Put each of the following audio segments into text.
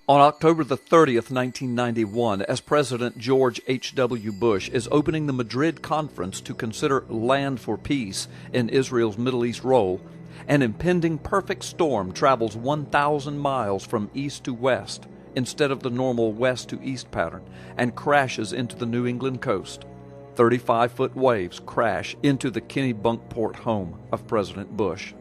On October the 30th, 1991, as President George H.W. Bush is opening the Madrid Conference to consider land for peace in Israel's Middle East role, an impending perfect storm travels 1,000 miles from east to west instead of the normal west to east pattern and crashes into the New England coast. 35-foot waves crash into the Kennebunkport home of President Bush.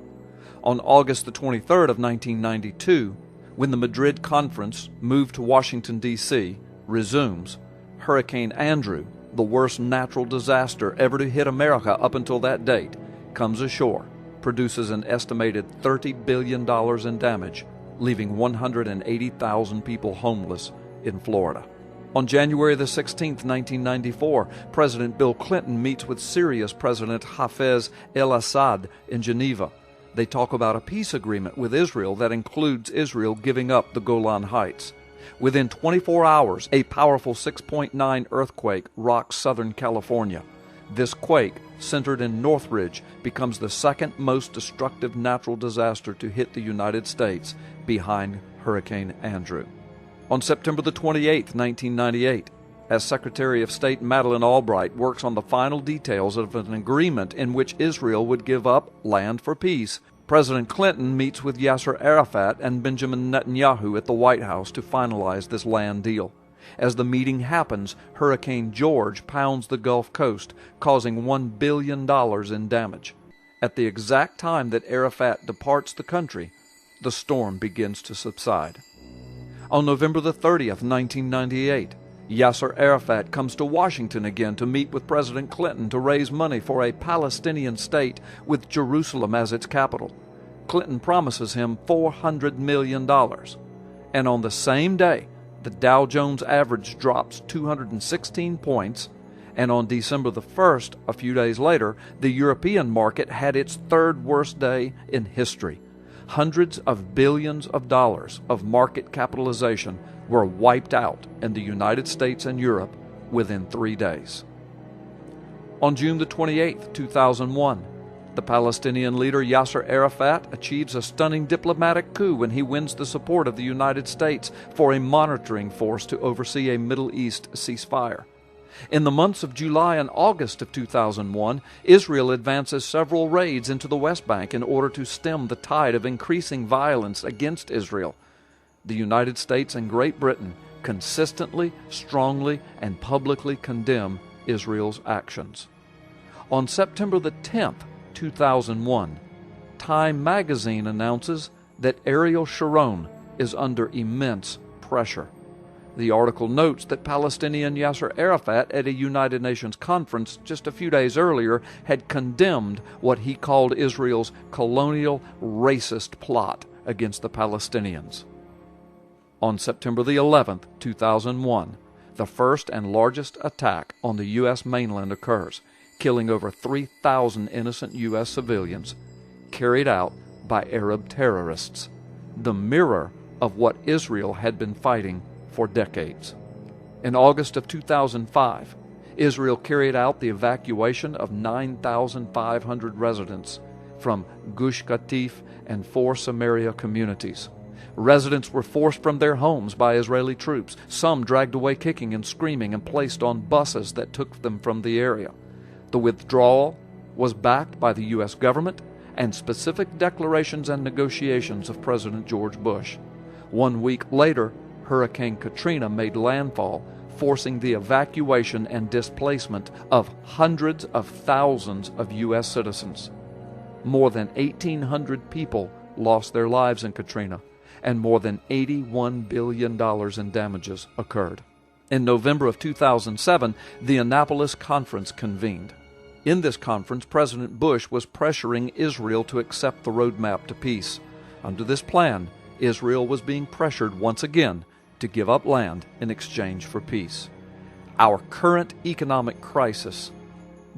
On August the 23rd of 1992, when the Madrid Conference, moved to Washington, D.C., resumes, Hurricane Andrew, the worst natural disaster ever to hit America up until that date, comes ashore, produces an estimated $30 billion in damage, leaving 180,000 people homeless in Florida. On January the 16th, 1994, President Bill Clinton meets with Syria's President Hafez el-Assad in Geneva. They talk about a peace agreement with Israel that includes Israel giving up the Golan Heights. Within 24 hours, a powerful 6.9 earthquake rocks Southern California. This quake, centered in Northridge, becomes the second most destructive natural disaster to hit the United States, behind Hurricane Andrew. On September the 28th, 1998, as Secretary of State Madeleine Albright works on the final details of an agreement in which Israel would give up land for peace, President Clinton meets with Yasser Arafat and Benjamin Netanyahu at the White House to finalize this land deal. As the meeting happens, Hurricane George pounds the Gulf Coast, causing $1 billion in damage. At the exact time that Arafat departs the country, the storm begins to subside. On November the 30th, 1998, Yasser Arafat comes to Washington again to meet with President Clinton to raise money for a Palestinian state with Jerusalem as its capital. Clinton promises him $400 million. And on the same day, the Dow Jones average drops 216 points, and on December the 1st, a few days later, the European market had its third worst day in history. Hundreds of billions of dollars of market capitalization were wiped out in the United States and Europe within 3 days. On June the 28th, 2001, the Palestinian leader Yasser Arafat achieves a stunning diplomatic coup when he wins the support of the United States for a monitoring force to oversee a Middle East ceasefire. In the months of July and August of 2001, Israel advances several raids into the West Bank in order to stem the tide of increasing violence against Israel. The United States and Great Britain consistently, strongly, and publicly condemn Israel's actions. On September the 10th, 2001, Time magazine announces that Ariel Sharon is under immense pressure. The article notes that Palestinian Yasser Arafat at a United Nations conference just a few days earlier had condemned what he called Israel's colonial racist plot against the Palestinians. On September the 11th, 2001, the first and largest attack on the U.S. mainland occurs, killing over 3,000 innocent U.S. civilians, carried out by Arab terrorists, the mirror of what Israel had been fighting for decades. In August of 2005, Israel carried out the evacuation of 9,500 residents from Gush Katif and 4 Samaria communities. Residents were forced from their homes by Israeli troops, some dragged away kicking and screaming and placed on buses that took them from the area. The withdrawal was backed by the U.S. government and specific declarations and negotiations of President George Bush. 1 week later, Hurricane Katrina made landfall, forcing the evacuation and displacement of hundreds of thousands of U.S. citizens. More than 1,800 people lost their lives in Katrina, and more than $81 billion in damages occurred. In November of 2007, the Annapolis Conference convened. In this conference, President Bush was pressuring Israel to accept the roadmap to peace. Under this plan, Israel was being pressured once again to give up land in exchange for peace. Our current economic crisis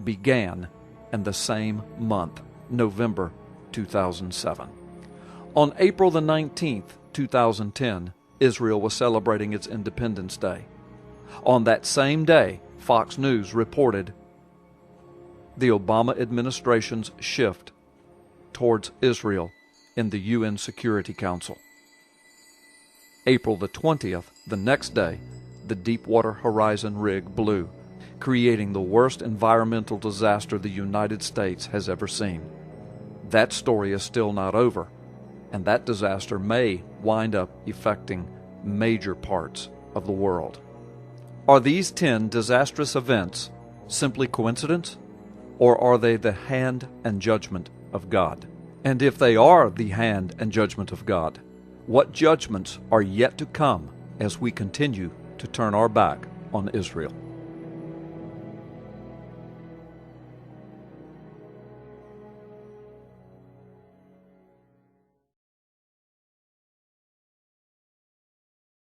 began in the same month, November 2007. On April the 19th, 2010, Israel was celebrating its Independence Day. On that same day, Fox News reported the Obama administration's shift towards Israel in the UN Security Council. April the 20th, the next day, the Deepwater Horizon rig blew, creating the worst environmental disaster the United States has ever seen. That story is still not over, and that disaster may wind up affecting major parts of the world. Are these 10 disastrous events simply coincidence, or are they the hand and judgment of God? And if they are the hand and judgment of God, what judgments are yet to come as we continue to turn our back on Israel?